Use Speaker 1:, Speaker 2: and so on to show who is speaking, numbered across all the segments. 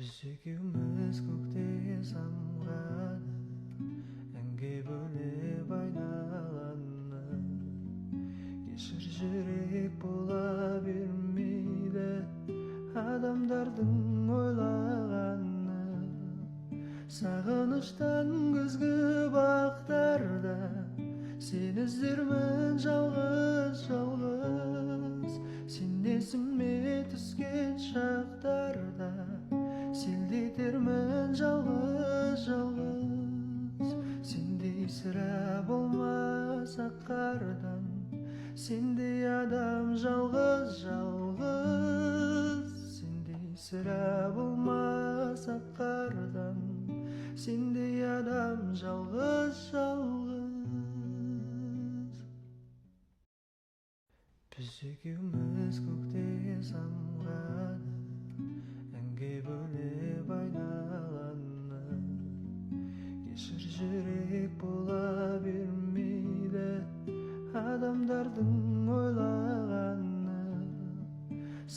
Speaker 1: Biz ikimiz көкте самғаны, әнге бөлеп айналаны. Кешір, жүрек бола бермейді адамдардың ойлағаны. Сағыныштан күзгі бақтарда сен іздермін жалғыз жалғыз. Сенесің ме түскен шақтарда селдетермін жалғыз жалғыз. Сендей сірә болмас қардан, сендей адам жалғыз жалғыз. Сендей сірә болмас қардан, сендей адам жалғыз жалғыз. Біз екеуміз көкте самғаны, әнге бөлеп айналаны. Кешір, жүрек бола бермейді адамдардың ойлағаны.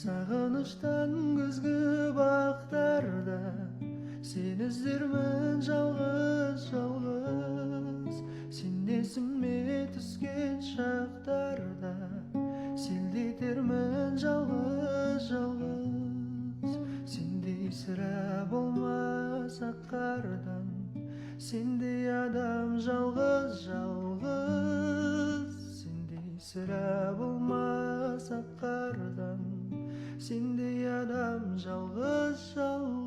Speaker 1: Сағыныштан күзгі бақтарда сен іздермін жалғыз жалғыз. Сенесің ме түскен шақтарда селдетермін жалғыз жалғыз. Сендей сірә болмас қардан, сендей адам жалғыз жалғыз. Сендей сірә болмас қардан, сендей адам жалғыз жалғыз.